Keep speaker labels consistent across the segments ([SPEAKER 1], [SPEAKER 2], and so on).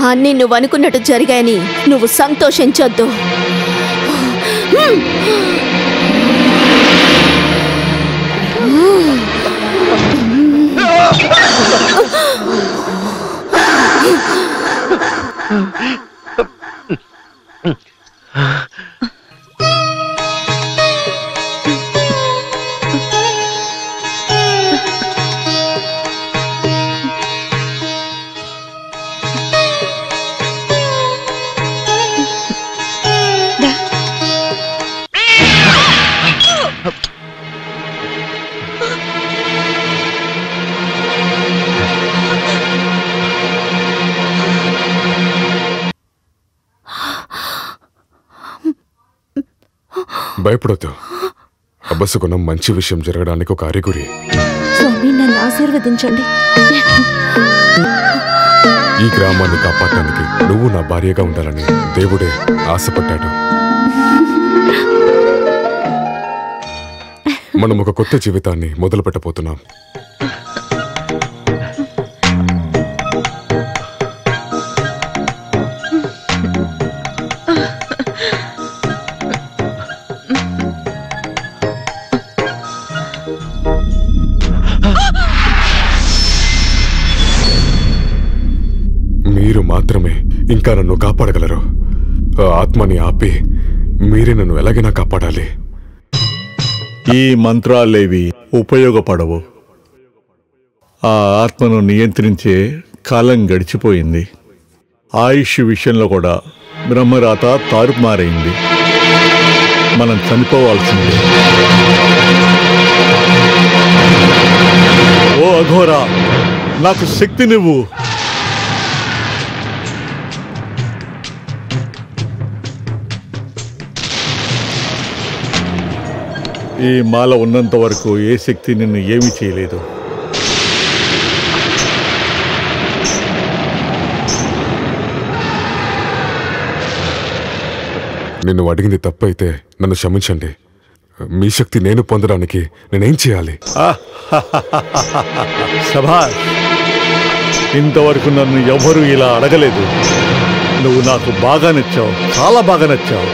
[SPEAKER 1] అన్నీ నువ్వు అనుకున్నట్టు జరిగాయని నువ్వు సంతోషించొద్దు.
[SPEAKER 2] భయపడొద్దు. అబ్బసుకున్న మంచి విషయం జరగడానికి ఒక అరిగురి.
[SPEAKER 3] స్వామి, నన్ను ఆశీర్వదించండి.
[SPEAKER 2] ఈ గ్రామాన్ని కాపాడటానికి నువ్వు నా భార్యగా ఉండాలని దేవుడే ఆశపడ్డాడు. మనం ఒక కొత్త జీవితాన్ని మొదలు పెట్టబోతున్నాం. మీరు మాత్రమే ఇంకా నన్ను కాపాడగలరు. ఆ ఆత్మని ఆపి మీరే నన్ను ఎలాగైనా కాపాడాలి.
[SPEAKER 4] ఈ మంత్రాలేవి ఉపయోగపడవు. ఆ ఆత్మను నియంత్రించే కాలం గడిచిపోయింది. ఆయుష్ విషయంలో కూడా బ్రహ్మరాత తారుమారైంది. మనం చనిపోవాల్సిందే. ఓ అఘోరా, నాకు శక్తి నువ్వు. ఈ మాల ఉన్నంత వరకు ఏ శక్తి నిన్ను ఏమీ చేయలేదు.
[SPEAKER 2] నిన్ను అడిగింది తప్పైతే నన్ను క్షమించండి. మీ శక్తి నేను పొందడానికి నేనేం చేయాలి?
[SPEAKER 4] శభాష్, ఇంతవరకు నన్ను ఎవరూ ఇలా అడగలేదు. నువ్వు నాకు బాగా నచ్చావు, చాలా బాగా నచ్చావు.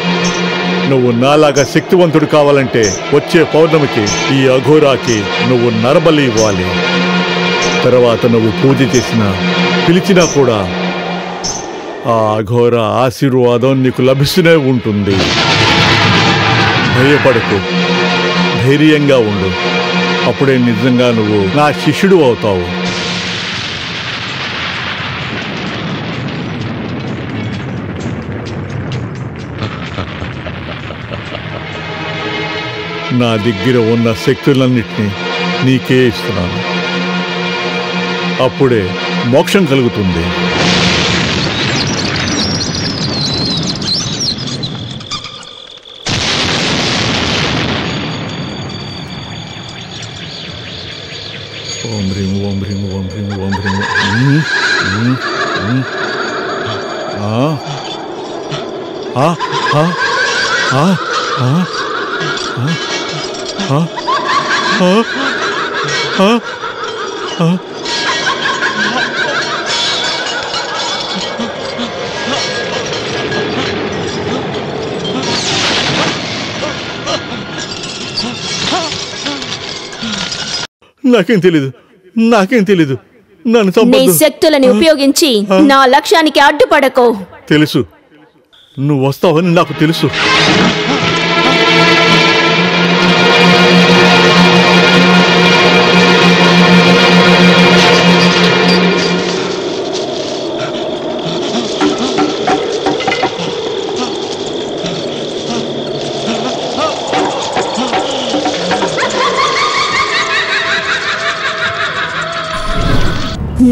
[SPEAKER 4] నువ్వు నాలాగా శక్తివంతుడు కావాలంటే వచ్చే పౌర్ణమికి ఈ అఘోరాకి నువ్వు నరబలి ఇవ్వాలి. తర్వాత నువ్వు పూజ చేసినా పిలిచినా కూడా ఆ అఘోర ఆశీర్వాదం నీకు లభిస్తూనే ఉంటుంది. భయపడకు, ధైర్యంగా ఉండు. అప్పుడే నిజంగా నువ్వు నా శిష్యుడు అవుతావు. నా దగ్గర ఉన్న శక్తులన్నిటినీ నీకే ఇస్తున్నాను. అప్పుడే మోక్షం కలుగుతుంది. ఓం హ్రీం ఓం హ్రీం ఓం హ్రీం ఓం హ్రీం. నాకేం తెలీదు. నన్ను
[SPEAKER 1] నీ శక్తులని ఉపయోగించి నా లక్ష్యానికి అడ్డుపడకు.
[SPEAKER 4] తెలుసు, నువ్వు వస్తావని నాకు తెలుసు.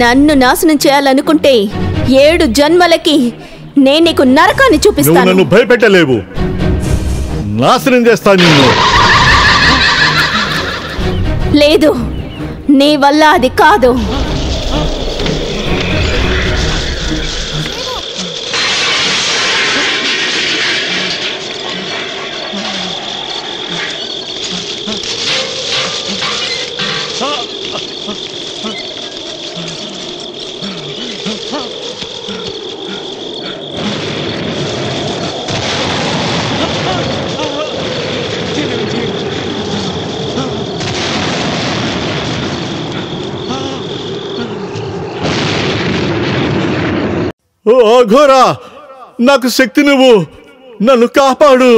[SPEAKER 1] నన్ను నాశనం చేయాలనుకుంటే 7 జన్మలకి నేను నీకు నరకాన్ని చూపిస్తాను.
[SPEAKER 4] నన్ను భయపెట్టలేవు, నాశనం చేస్తాను నిన్ను.
[SPEAKER 1] లేదు, నీ వల్ల అది కాదు.
[SPEAKER 4] ఓ అఘోరా, నాకు శక్తి నువ్వు, నన్ను కాపాడు.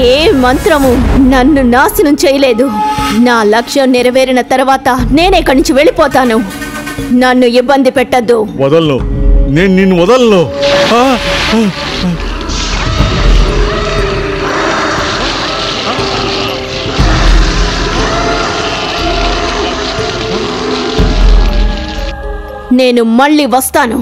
[SPEAKER 1] ఏ మంత్రము నన్ను నాశనం చేయలేదు. నా లక్ష్యం నెరవేరిన తర్వాత నేనే ఇక్కడి నుంచి వెళ్ళిపోతాను. నన్ను ఇబ్బంది పెట్టద్దు.
[SPEAKER 4] వదలను, నేను నిన్ను వదలను.
[SPEAKER 1] నేను మళ్ళీ వస్తాను.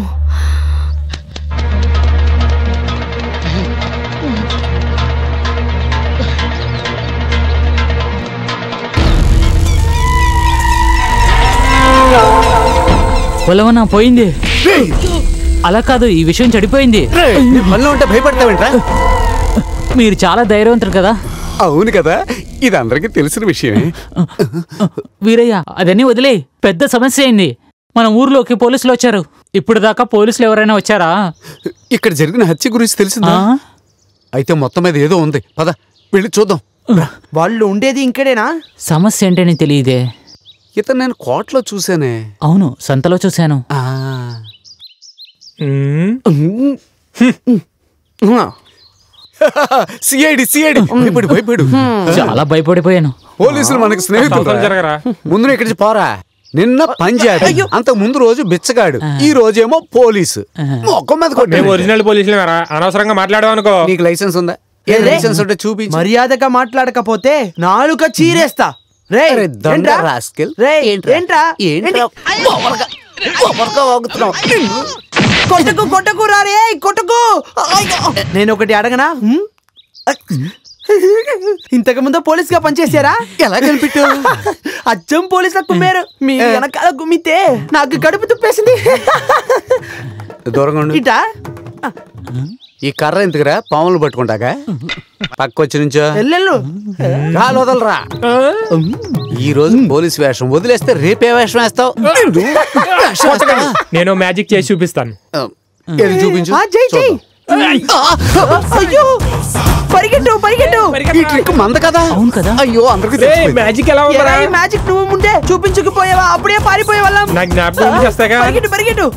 [SPEAKER 5] పొలవనా పోయింది. అలా కాదు, ఈ విషయం చెడిపోయింది.
[SPEAKER 6] పనిలో ఉంటే భయపడతావేంట్రా?
[SPEAKER 5] మీరు చాలా ధైర్యవంతులు కదా.
[SPEAKER 6] అవును కదా, ఇది అందరికీ తెలిసిన విషయమే.
[SPEAKER 5] వీరయ్య, అదన్నీ వదిలే. పెద్ద సమస్య అయింది. మన ఊర్లోకి పోలీసులు వచ్చారు. ఇప్పుడు దాకా పోలీసులు ఎవరైనా వచ్చారా?
[SPEAKER 6] ఇక్కడ జరిగిన హత్య గురించి తెలిసిందా? అయితే మొత్తం మీద ఏదో ఉంది, పద వెళ్ళి చూద్దాం.
[SPEAKER 7] వాళ్ళు ఉండేది ఇంకడేనా?
[SPEAKER 5] సమస్య ఏంటని తెలియదే.
[SPEAKER 6] ఇతను నేను కోటలో చూసానే.
[SPEAKER 5] అవును, సంతలో చూశాను.
[SPEAKER 6] సిఐడి భయపడు.
[SPEAKER 5] చాలా భయపడిపోయాను.
[SPEAKER 6] పోలీసులు మనకి స్నేహితులు. ముందు ఇక్కడి నుంచి పోరా. నిన్న పంజాబ్, అంతకు ముందు రోజు బిచ్చగాడు, ఈ రోజేమో పోలీసు. మొక్క మీద
[SPEAKER 8] ఒరిజినల్ పోలీసులు అనవసరంగా మాట్లాడవనుకో.
[SPEAKER 6] నీకు లైసెన్స్ ఉందా? ఏ లైసెన్స్ ఉంటే చూపించు.
[SPEAKER 7] మర్యాదగా మాట్లాడకపోతే నాలుక చీరేస్తా. కొట్టకు రారే, కొట్టకు. నేను ఒకటి అడగనా? ఇంతకు ముందు పోలీస్ గా పనిచేసారా?
[SPEAKER 6] ఎలా కనిపెట్టావు?
[SPEAKER 7] అచ్చం పోలీసుల కుమ్మేరు. మీ వెనకాల గుమ్మితే నాకు కడుపు తుప్పేసింది.
[SPEAKER 6] దూరంగా ఉండు.
[SPEAKER 7] ఇటా
[SPEAKER 6] ఈ కర్ర ఎందుకురా? పాములు పట్టుకుంటాగా. పక్కొచ్చి నుంచో కాలు వదలరా. ఈ రోజు పోలీస్ వేషం వదిలేస్తే రేపే వేషం వేస్తావు.
[SPEAKER 8] నేను మ్యాజిక్ చేసి చూపిస్తాను.
[SPEAKER 6] ఏది చూపించు.
[SPEAKER 7] అయ్యో, పరిగెట్టు.
[SPEAKER 6] ఈ ట్రిక్ మంద కదా.
[SPEAKER 5] అవును కదా.
[SPEAKER 6] అయ్యో, అందరికి
[SPEAKER 8] మ్యాజిక్ ఎలా ఉందా?
[SPEAKER 7] మ్యాజిక్ నువ్వు ముందే చూపించుకుపోయావా? అప్పుడే పారిపోయే వాళ్ళం.
[SPEAKER 8] నాకు జ్ఞాపకం చేస్తాగా.
[SPEAKER 7] పరిగెట్టు.